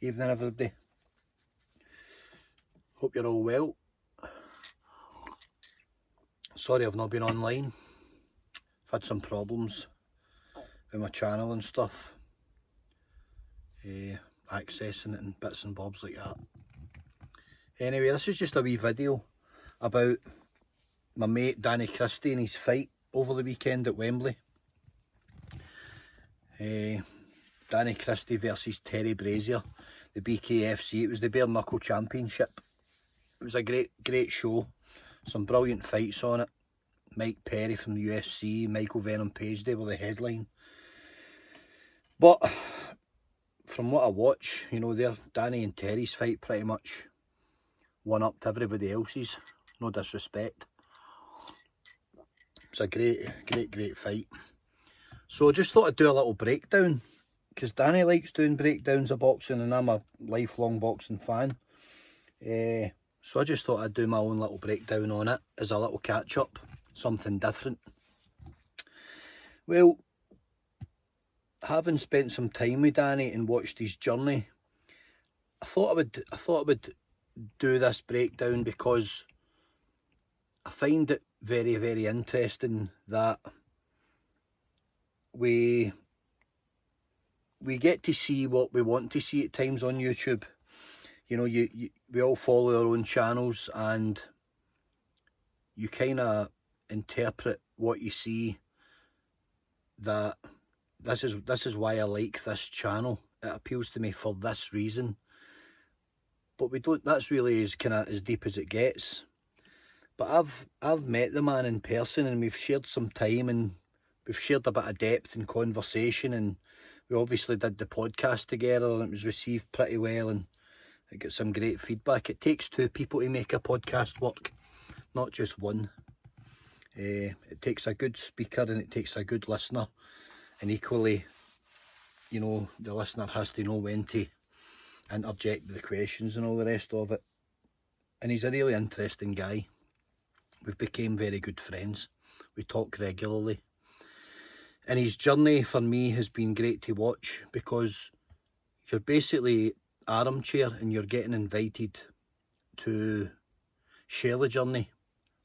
Evening everybody. Hope you're all well. Sorry I've not been online. I've had some problems with my channel and stuff. Accessing it and bits and bobs like that. Anyway, this is just a wee video about my mate Danny Christie and his fight over the weekend at Wembley. Danny Christie versus Terry Brazier, the BKFC. It was the bare knuckle championship. It was a great show. Some brilliant fights on it. Mike Perry from the UFC, Michael Venom Page, they were the headline. But from what I watch, you know, Danny and Terry's fight pretty much one up to everybody else's. No disrespect. It's a great fight. So I just thought I'd do a little breakdown, because Danny likes doing breakdowns of boxing and I'm a lifelong boxing fan. So I just thought I'd do my own little breakdown on it as a little catch up, something different. Well, having spent some time with Danny and watched his journey, I thought I would do this breakdown because I find it very interesting that we get to see what we want to see at times on YouTube. You know, we all follow our own channels and you kind of interpret what you see, that this is why I like this channel. It appeals to me for this reason. But we don't, that's really as deep as it gets. But I've met the man in person and we've shared some time and we've shared a bit of depth and conversation, and we obviously did the podcast together and it was received pretty well and I got some great feedback. It takes two people to make a podcast work, not just one. It takes a good speaker and it takes a good listener, and equally, you know, the listener has to know when to interject with the questions and all the rest of it. And he's a really interesting guy. We've become very good friends. We talk regularly. And his journey for me has been great to watch, because you're basically armchair and you're getting invited to share the journey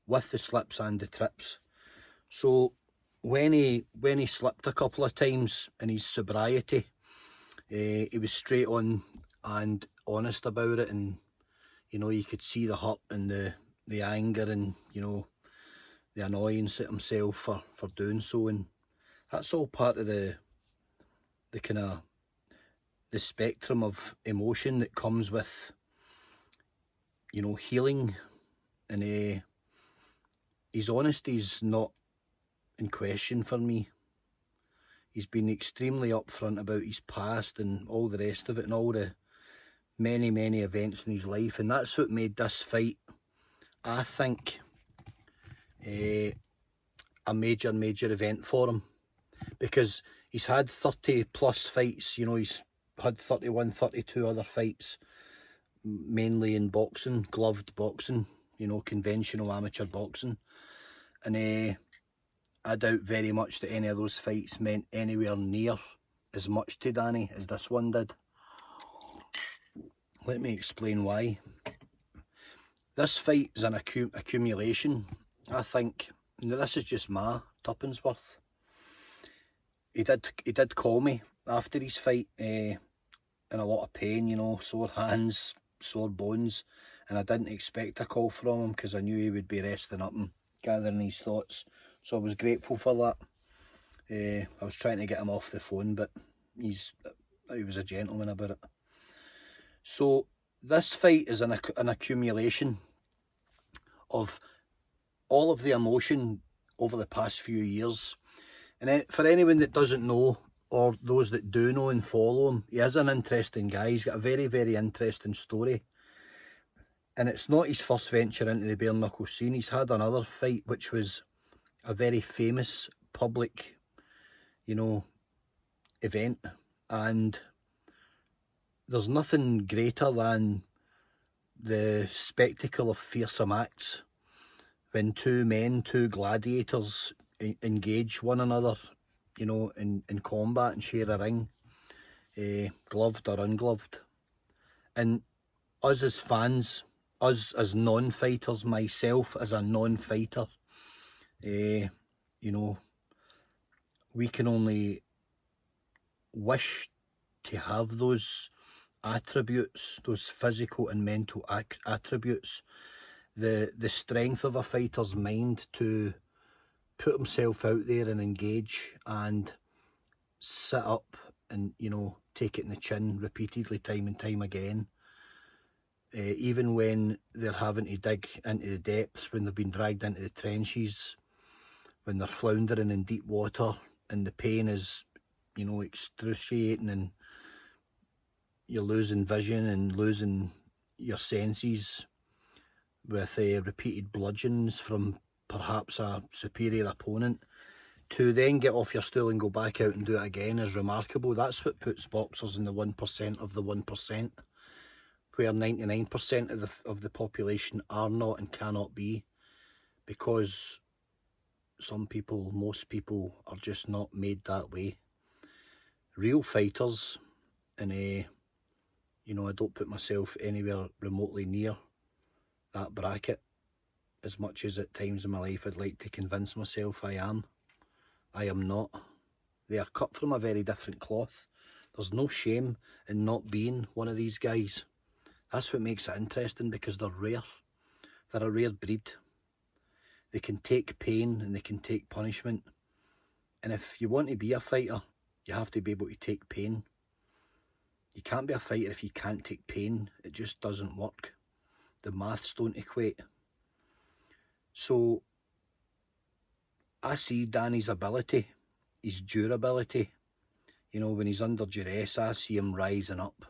with the slips and the trips. So when he slipped a couple of times in his sobriety, he was straight on and honest about it, and you know, you could see the hurt and the anger and, you know, the annoyance at himself for doing so. And that's all part of the kind of the spectrum of emotion that comes with, you know, healing. And his honesty's not in question for me. He's been extremely upfront about his past and all the rest of it, and all the many events in his life, and that's what made this fight, I think, a major event for him, because he's had 30 plus fights. You know, he's had 31, 32 other fights, mainly in boxing, gloved boxing, you know, conventional amateur boxing. And I doubt very much that any of those fights meant anywhere near as much to Danny as this one did. Let me explain why. This fight is an accumulation. I think, you know, this is just my tuppence worth. He did call me after his fight in a lot of pain, you know, sore hands, sore bones, and I didn't expect a call from him because I knew he would be resting up and gathering his thoughts. So I was grateful for that. I was trying to get him off the phone, but he was a gentleman about it. So this fight is an accumulation of all of the emotion over the past few years. And for anyone that doesn't know, or those that do know and follow him, he is an interesting guy. He's got a very interesting story. And it's not his first venture into the bare knuckle scene. He's had another fight which was a very famous public, you know, event. And there's nothing greater than the spectacle of fearsome acts when two gladiators engage one another, you know, in combat and share a ring, gloved or ungloved. And us as fans, us as non-fighters, myself as a non-fighter, you know, we can only wish to have those attributes, those physical and mental attributes, the strength of a fighter's mind to put himself out there and engage and sit up and, you know, take it in the chin repeatedly, time and time again. Even when they're having to dig into the depths, when they've been dragged into the trenches, when they're floundering in deep water and the pain is, you know, excruciating and you're losing vision and losing your senses with repeated bludgeons from perhaps a superior opponent, to then get off your stool and go back out and do it again is remarkable. That's what puts boxers in the 1% of the 1%, where 99% of the population are not and cannot be, because some people, most people, are just not made that way. Real fighters, and you know, I don't put myself anywhere remotely near that bracket, as much as at times in my life I'd like to convince myself I am. I am not. They are cut from a very different cloth. There's no shame in not being one of these guys. That's what makes it interesting, because they're rare. They're a rare breed. They can take pain and they can take punishment. And if you want to be a fighter, you have to be able to take pain. You can't be a fighter if you can't take pain. It just doesn't work. The maths don't equate. So I see Danny's ability, his durability. You know, when he's under duress, I see him rising up.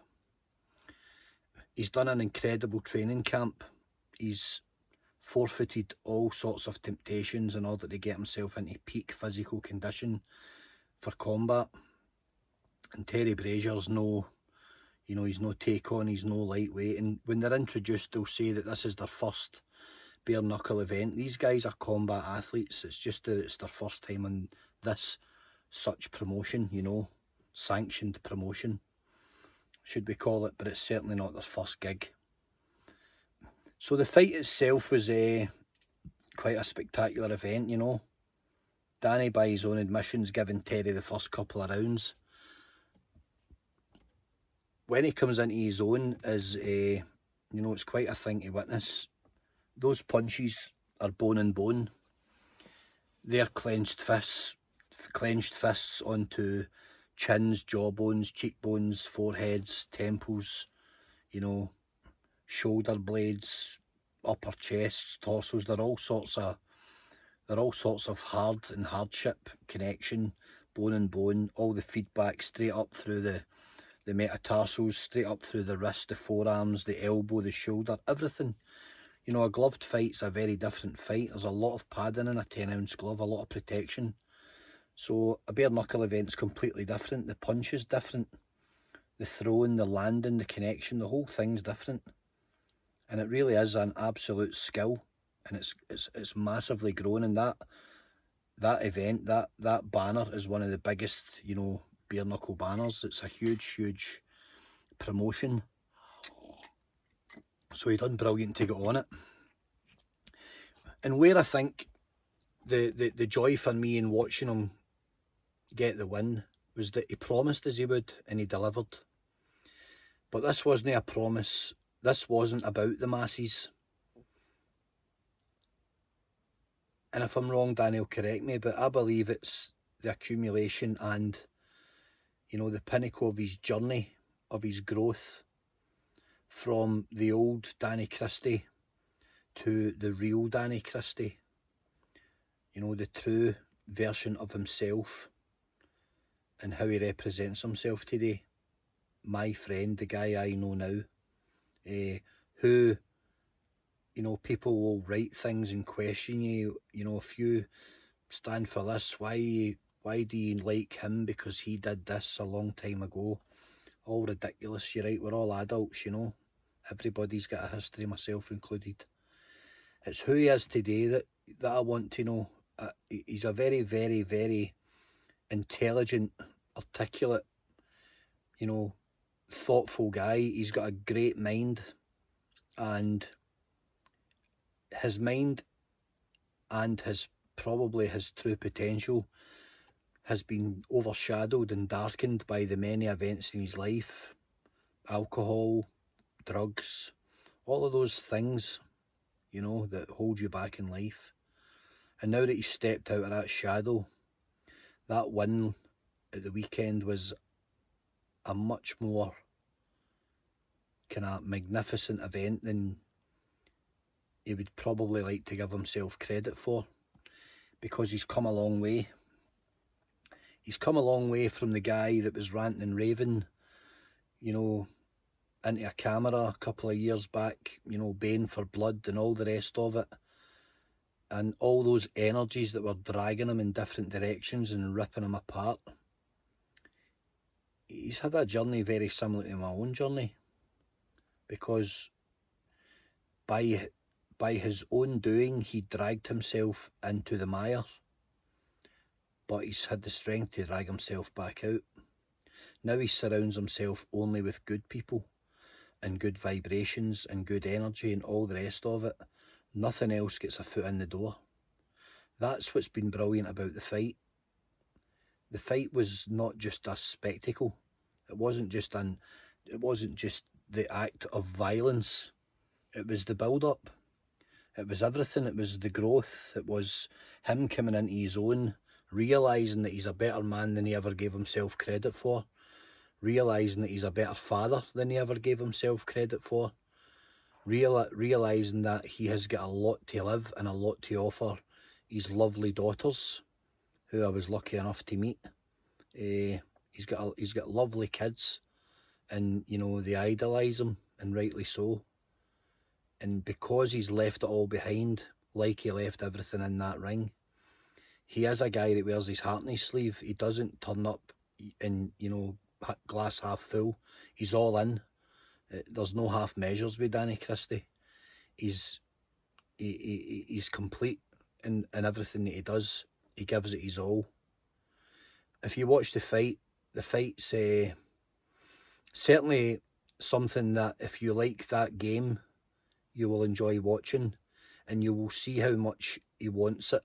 He's done an incredible training camp. He's forfeited all sorts of temptations in order to get himself into peak physical condition for combat. And Terry Brazier's no, you know, he's no take on, he's no lightweight. And when they're introduced, they'll say that this is their first bare knuckle event. These guys are combat athletes. It's just that it's their first time on this such promotion, you know, sanctioned promotion, should we call it, but it's certainly not their first gig. So the fight itself was quite a spectacular event, you know. Danny, by his own admissions, giving Terry the first couple of rounds. When he comes into his own, is you know, it's quite a thing to witness. Those punches are bone and bone. They're clenched fists onto chins, jawbones, cheekbones, foreheads, temples, you know, shoulder blades, upper chests, torsos. They're all sorts of hard and hardship connection, bone and bone, all the feedback straight up through the metatarsals, straight up through the wrist, the forearms, the elbow, the shoulder, everything. You know, a gloved fight's a very different fight. There's a lot of padding in a 10-ounce glove, a lot of protection. So a bare knuckle event's completely different. The punch is different. The throwing, the landing, the connection, the whole thing's different. And it really is an absolute skill. And it's massively grown. And that event, that banner is one of the biggest, you know, bare knuckle banners. It's a huge promotion. So he done brilliant to get on it. And where I think the joy for me in watching him get the win was that he promised as he would, and he delivered. But this wasn't a promise. This wasn't about the masses. And if I'm wrong, Danny will correct me, but I believe it's the accumulation and, you know, the pinnacle of his journey, of his growth, from the old Danny Christie to the real Danny Christie. You know, the true version of himself and how he represents himself today. My friend, the guy I know now, who, you know, people will write things and question you. You know, if you stand for this, why do you like him because he did this a long time ago? All ridiculous. You're right, we're all adults, you know. Everybody's got a history, myself included. It's who he is today that I want to know. He's a very intelligent, articulate, you know, thoughtful guy. He's got a great mind, and his mind and probably his true potential has been overshadowed and darkened by the many events in his life. Alcohol, drugs, all of those things, you know, that hold you back in life. And now that he's stepped out of that shadow, that win at the weekend was a much more kind of magnificent event than he would probably like to give himself credit for, because he's come a long way. He's come a long way from the guy that was ranting and raving, you know, into a camera a couple of years back, you know, baying for blood and all the rest of it. And all those energies that were dragging him in different directions and ripping him apart. He's had a journey very similar to my own journey, because by his own doing, he dragged himself into the mire, but he's had the strength to drag himself back out. Now he surrounds himself only with good people and good vibrations and good energy and all the rest of it. Nothing else gets a foot in the door. That's what's been brilliant about the fight. The fight was not just a spectacle. It wasn't just the act of violence. It was the build-up. It was everything. It was the growth. It was him coming into his own, realising that he's a better man than he ever gave himself credit for, realising that he's a better father than he ever gave himself credit for, realising that he has got a lot to live and a lot to offer his lovely daughters, who I was lucky enough to meet. He's got lovely kids, and you know, they idolise him, and rightly so. And because he's left it all behind, like he left everything in that ring, he is a guy that wears his heart on his sleeve. He doesn't turn up in, you know, glass half full. He's all in. There's no half measures with Danny Christie. He's complete in everything that he does. He gives it his all. If you watch the fight's certainly something that, if you like that game, you will enjoy watching, and you will see how much he wants it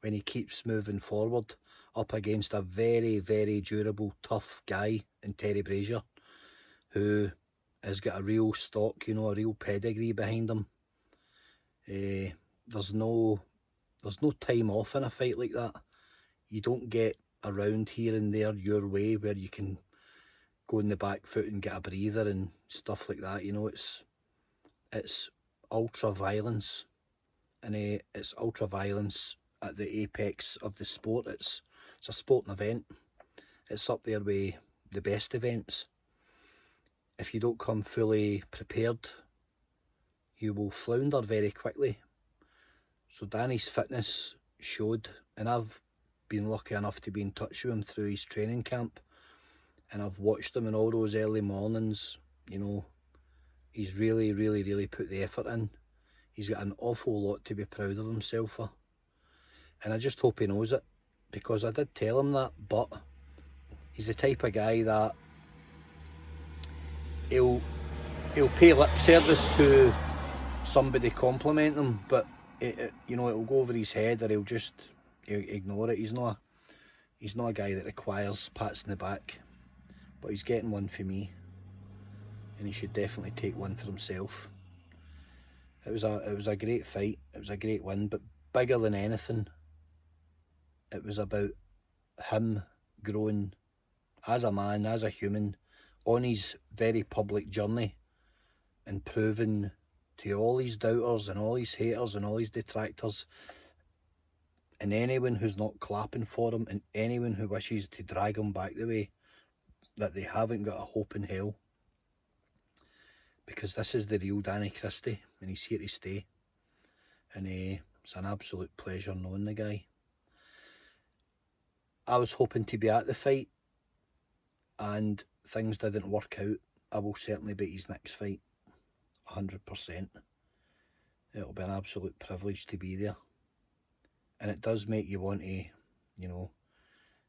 when he keeps moving forward up against a very, very durable, tough guy in Terry Brazier, who has got a real stock, you know, a real pedigree behind him. There's no time off in a fight like that. You don't get around here and there your way where you can go in the back foot and get a breather and stuff like that. You know, it's ultra violence, and it's ultra violence at the apex of the sport. It's a sporting event. It's up there with the best events. If you don't come fully prepared, you will flounder very quickly. So Danny's fitness showed, and I've been lucky enough to be in touch with him through his training camp, and I've watched him in all those early mornings. You know, he's really, really, really put the effort in. He's got an awful lot to be proud of himself for, and I just hope he knows it, because I did tell him that. But he's the type of guy that he'll pay lip service to somebody compliment him, but you know, it'll go over his head, or he'll ignore it. He's not a guy that requires pats in the back, but he's getting one for me, and he should definitely take one for himself. It was a great fight. It was a great win, but bigger than anything, it was about him growing as a man, as a human, on his very public journey, and proving to all his doubters and all his haters and all his detractors, and anyone who's not clapping for him, and anyone who wishes to drag him back the way, that they haven't got a hope in hell. Because this is the real Danny Christie, and he's here to stay. And it's an absolute pleasure knowing the guy. I was hoping to be at the fight, and things didn't work out. I will certainly be at his next fight, 100%. It'll be an absolute privilege to be there. And it does make you want to, you know,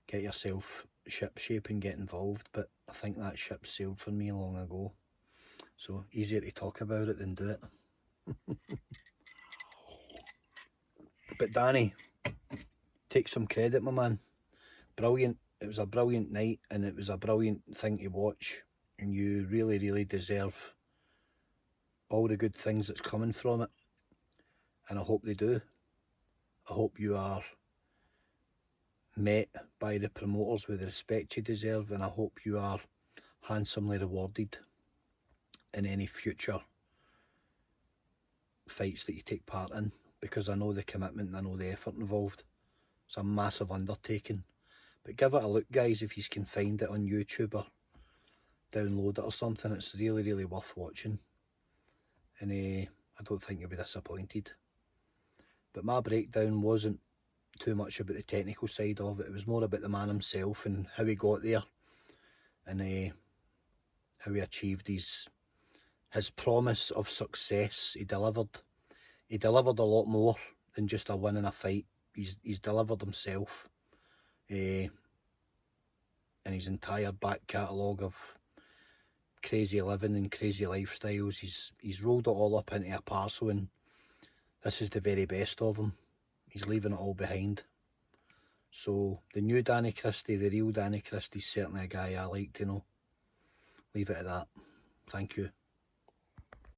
get yourself ship shape and get involved, but I think that ship sailed for me long ago. So easier to talk about it than do it. But Danny, take some credit, my man. Brilliant. It was a brilliant night, and it was a brilliant thing to watch, and you really, really deserve all the good things that's coming from it, and I hope they do. I hope you are met by the promoters with the respect you deserve, and I hope you are handsomely rewarded in any future fights that you take part in, because I know the commitment and I know the effort involved. It's a massive undertaking, but give it a look, guys, if you can find it on YouTube or download it or something. It's really, really worth watching, and I don't think you'll be disappointed. But my breakdown wasn't too much about the technical side of it. It was more about the man himself and how he got there, and how he achieved his promise of success. He delivered a lot more than just a win in a fight. He's delivered himself, and his entire back catalogue of crazy living and crazy lifestyles. He's rolled it all up into a parcel, and this is the very best of him. He's leaving it all behind. So the new Danny Christie, the real Danny Christie, is certainly a guy I like to know. Leave it at that. Thank you.